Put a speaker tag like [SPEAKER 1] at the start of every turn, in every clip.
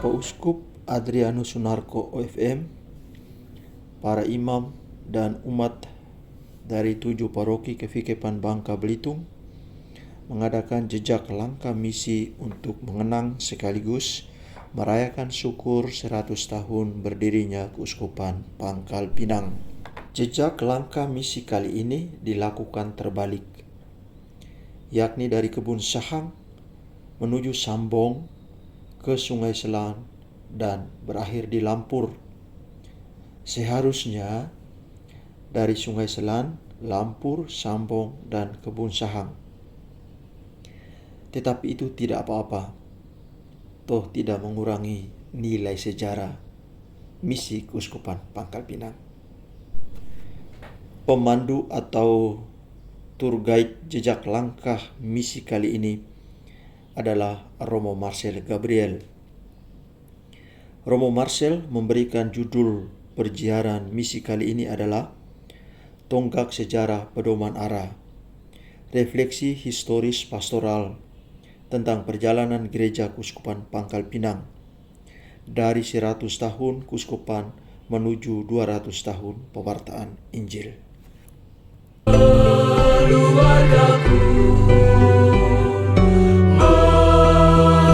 [SPEAKER 1] Bapak Uskup Adrianus Sunarko OFM, para imam dan umat dari 7 paroki Kefikepan Bangka Belitung mengadakan jejak langkah misi untuk mengenang sekaligus merayakan syukur 100 tahun berdirinya Keuskupan Pangkal Pinang. Jejak langkah misi kali ini dilakukan terbalik, yakni dari Kebun Sahang menuju Sambong ke Sungai Selan dan berakhir di Lampur. Seharusnya dari Sungai Selan, Lampur, Sambong, dan Kebun Sahang. Tetapi itu tidak apa-apa, toh tidak mengurangi nilai sejarah misi Keuskupan Pangkal Pinang. Pemandu atau tour guide jejak langkah misi kali ini adalah Romo Marcel Gabriel. Romo Marcel memberikan judul perziaran misi kali ini adalah Tonggak Sejarah Pedoman Arah, refleksi historis pastoral tentang perjalanan Gereja Keuskupan Pangkal Pinang dari 100 tahun Keuskupan menuju 200 tahun pewartaan Injil. Keluargaku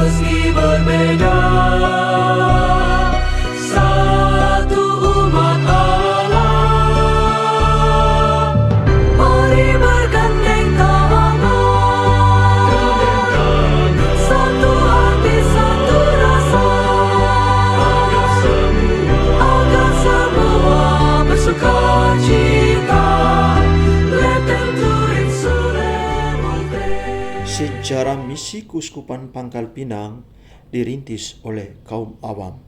[SPEAKER 1] meski berbeda, satu umat Allah, mari bergandeng tangan, satu hati satu rasa, agar semua bersukacita. Sejarah misi Keuskupan Pangkal Pinang dirintis oleh kaum awam.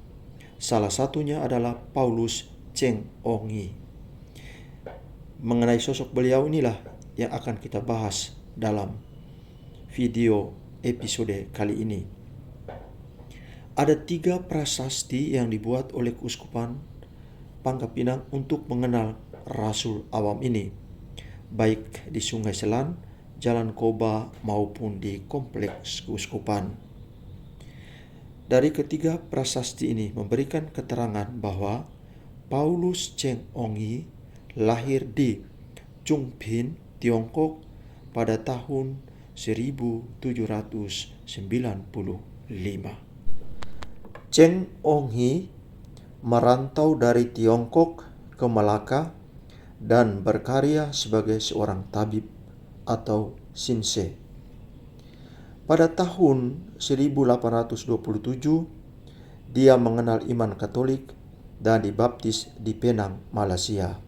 [SPEAKER 1] Salah satunya adalah Paulus Cheng Ongi. Mengenai sosok beliau inilah yang akan kita bahas dalam video episode kali ini. Ada 3 prasasti yang dibuat oleh Keuskupan Pangkal Pinang untuk mengenal Rasul awam ini, baik di Sungai Selan, Jalan Koba maupun di kompleks keuskupan. Dari ketiga prasasti ini memberikan keterangan bahwa Paulus Cheng Ongi lahir di Chongping, Tiongkok pada tahun 1795. Cheng Ongi merantau dari Tiongkok ke Malaka dan berkarya sebagai seorang tabib atau Sinse. Pada tahun 1827, dia mengenal iman Katolik dan dibaptis di Penang, Malaysia.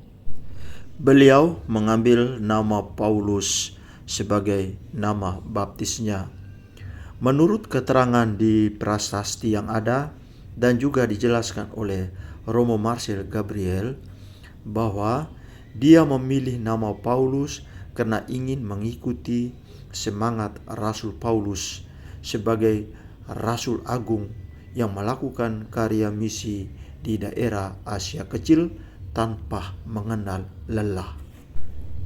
[SPEAKER 1] Beliau mengambil nama Paulus sebagai nama baptisnya. Menurut keterangan di prasasti yang ada dan juga dijelaskan oleh Romo Marcel Gabriel bahwa dia memilih nama Paulus karena ingin mengikuti semangat Rasul Paulus sebagai Rasul Agung yang melakukan karya misi di daerah Asia Kecil tanpa mengenal lelah.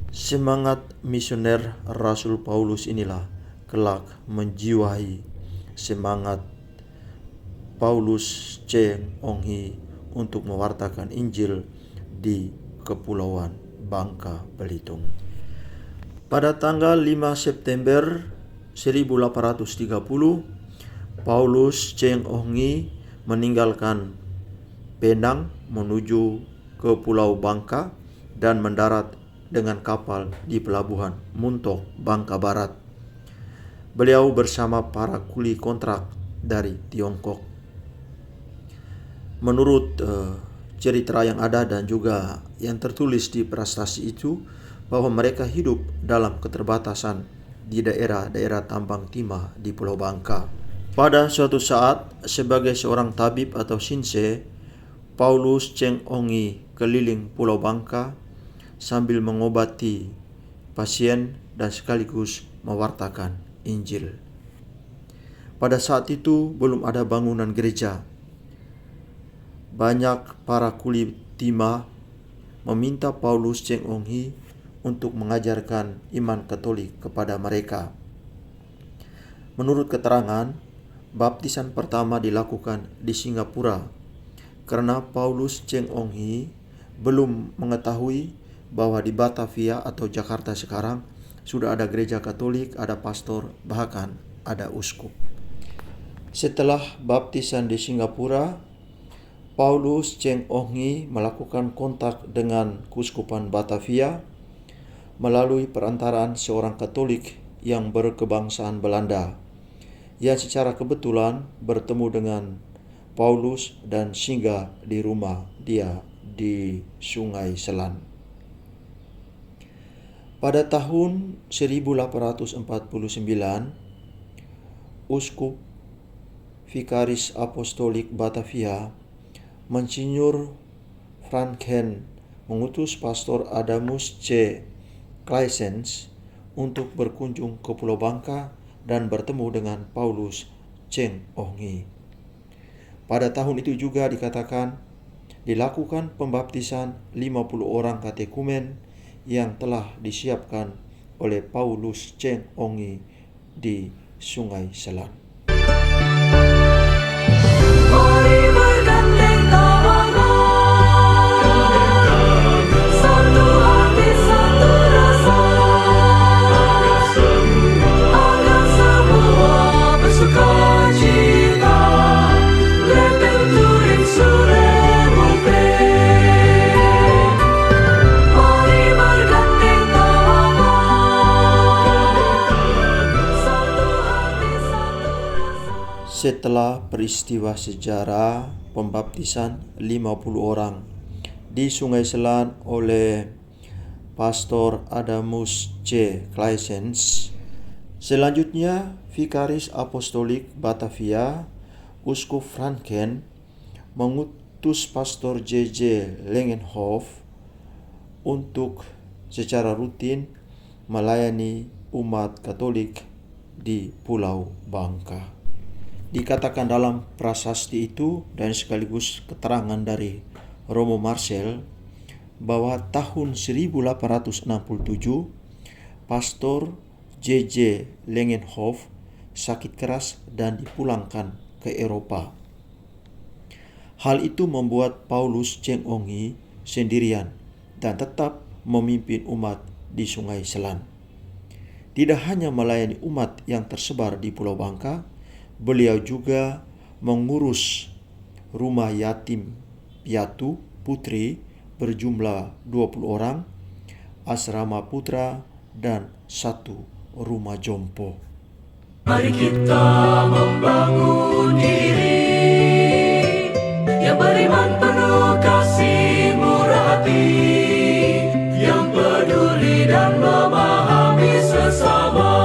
[SPEAKER 1] Semangat misioner Rasul Paulus inilah kelak menjiwai semangat Paulus Cheng Ongi untuk mewartakan Injil di Kepulauan Bangka Belitung. Pada tanggal 5 September 1830, Paulus Cheng Ongi meninggalkan Penang menuju ke Pulau Bangka dan mendarat dengan kapal di pelabuhan Muntok, Bangka Barat. Beliau bersama para kuli kontrak dari Tiongkok. Menurut cerita yang ada dan juga yang tertulis di prasasti itu, bahwa mereka hidup dalam keterbatasan di daerah-daerah tambang timah di Pulau Bangka. Pada suatu saat, sebagai seorang tabib atau Sinse, Paulus Cheng Ongi keliling Pulau Bangka sambil mengobati pasien dan sekaligus mewartakan Injil. Pada saat itu belum ada bangunan gereja. Banyak para kuli timah meminta Paulus Cheng Ongi untuk mengajarkan iman Katolik kepada mereka. Menurut keterangan baptisan pertama dilakukan di Singapura karena Paulus Cheng Ong Hee belum mengetahui bahwa di Batavia atau Jakarta sekarang sudah ada gereja Katolik, ada pastor, bahkan ada uskup. Setelah baptisan di Singapura, Paulus Cheng Ong Hee melakukan kontak dengan Keuskupan Batavia melalui perantaraan seorang Katolik yang berkebangsaan Belanda, yang secara kebetulan bertemu dengan Paulus dan singgah di rumah dia di Sungai Selan. Pada tahun 1849, Uskup Vikaris Apostolik Batavia, Monsinyur Franken, mengutus Pastor Adamus C. Claessens untuk berkunjung ke Pulau Bangka dan bertemu dengan Paulus Cheng Ong Hee. Pada tahun itu juga dikatakan dilakukan pembaptisan 50 orang katekumen yang telah disiapkan oleh Paulus Cheng Ong Hee di Sungai Selan.
[SPEAKER 2] Mari bergandeng tangan, satu hati satu rasa, agar semua bersukacita, leteng turin suremupe. Mari bergandeng tangan, satu hati satu rasa.
[SPEAKER 1] Setelah peristiwa sejarah pembaptisan 50 orang di Sungai Selan oleh Pastor Adamus C. Claessens, selanjutnya Vikaris Apostolik Batavia, Uskup Franken, mengutus Pastor J.J. Langenhoff untuk secara rutin melayani umat Katolik di Pulau Bangka. Dikatakan dalam prasasti itu dan sekaligus keterangan dari Romo Marcel bahwa tahun 1867 Pastor J.J. Langenhoff sakit keras dan dipulangkan ke Eropa. Hal itu membuat Paulus Cheng Ong Hee sendirian dan tetap memimpin umat di Sungai Selan. Tidak hanya melayani umat yang tersebar di Pulau Bangka, beliau juga mengurus rumah yatim piatu putri berjumlah 20 orang, asrama putra, dan 1 rumah jompo.
[SPEAKER 2] Mari kita membangun diri yang beriman penuh kasih murah hati, yang peduli dan memahami sesama,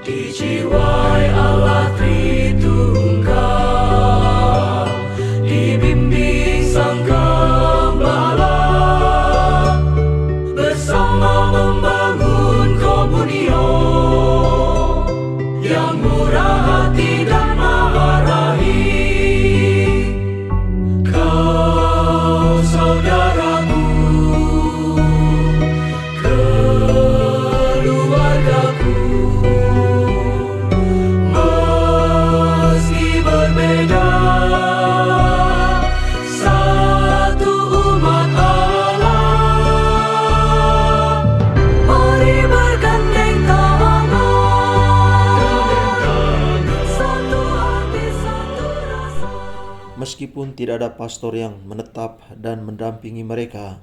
[SPEAKER 2] dijiwai Allah Tritunggal, dibimbing Sang Gembala, bersama membangun komunion yang murah hati dan marahim. Kau saudaraku, keluargaku, meski berbeda, satu umat Allah. Mari bergandeng tangan, satu hati satu rasa.
[SPEAKER 1] Meskipun tidak ada pastor yang menetap dan mendampingi mereka,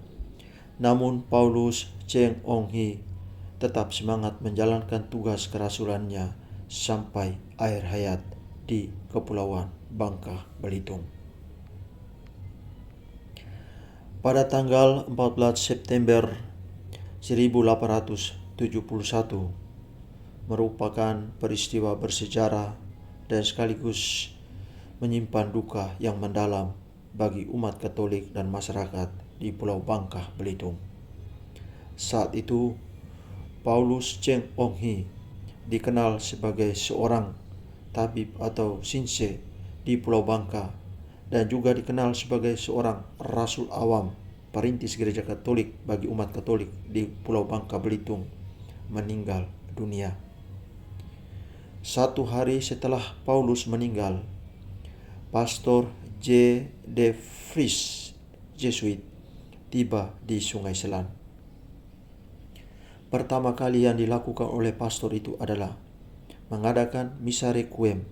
[SPEAKER 1] namun Paulus Cheng Ong Hee tetap semangat menjalankan tugas kerasulannya sampai akhir hayat di Kepulauan Bangka Belitung. Pada tanggal 14 September 1871 merupakan peristiwa bersejarah dan sekaligus menyimpan duka yang mendalam bagi umat Katolik dan masyarakat di Pulau Bangka Belitung. Saat itu, Paulus Cheng Ong Hee dikenal sebagai seorang tabib atau sinse di Pulau Bangka dan juga dikenal sebagai seorang rasul awam, perintis gereja Katolik bagi umat Katolik di Pulau Bangka Belitung, meninggal dunia. 1 hari setelah Paulus meninggal, Pastor J. De Vries, Jesuit, tiba di Sungai Selan. Pertama kali yang dilakukan oleh pastor itu adalah mengadakan misa requiem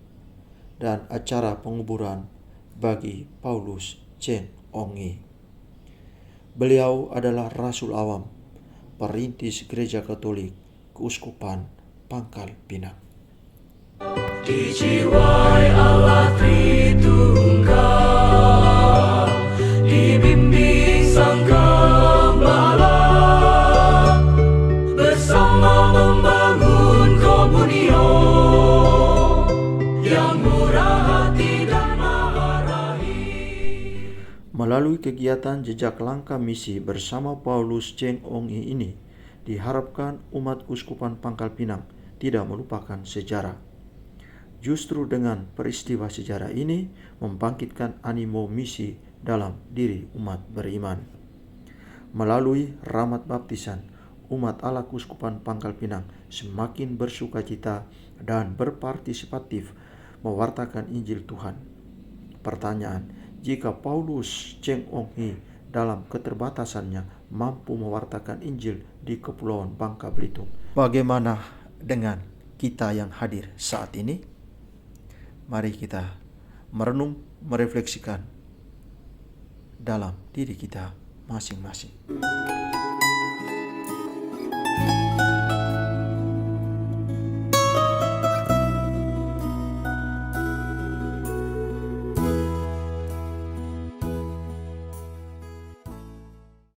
[SPEAKER 1] dan acara penguburan bagi Paulus Cheng Ongi. Beliau adalah Rasul Awam, perintis Gereja Katolik Keuskupan Pangkal Pinang.
[SPEAKER 2] Dijiwai Allah Tritunggal, dibimbing Sang Gembala, bersama membangun komunion yang murah hati dan maha rahim.
[SPEAKER 1] Melalui kegiatan jejak langkah misi bersama Paulus Cheng Ongi ini, diharapkan umat Keuskupan Pangkal Pinang tidak melupakan sejarah. Justru dengan peristiwa sejarah ini membangkitkan animo misi dalam diri umat beriman. Melalui rahmat baptisan, umat Allah Keuskupan Pangkal Pinang semakin bersukacita dan berpartisipatif mewartakan Injil Tuhan. Pertanyaan, jika Paulus Cheng Ongi dalam keterbatasannya mampu mewartakan Injil di Kepulauan Bangka Belitung, bagaimana dengan kita yang hadir saat ini? Mari kita merenung, merefleksikan dalam diri kita masing-masing.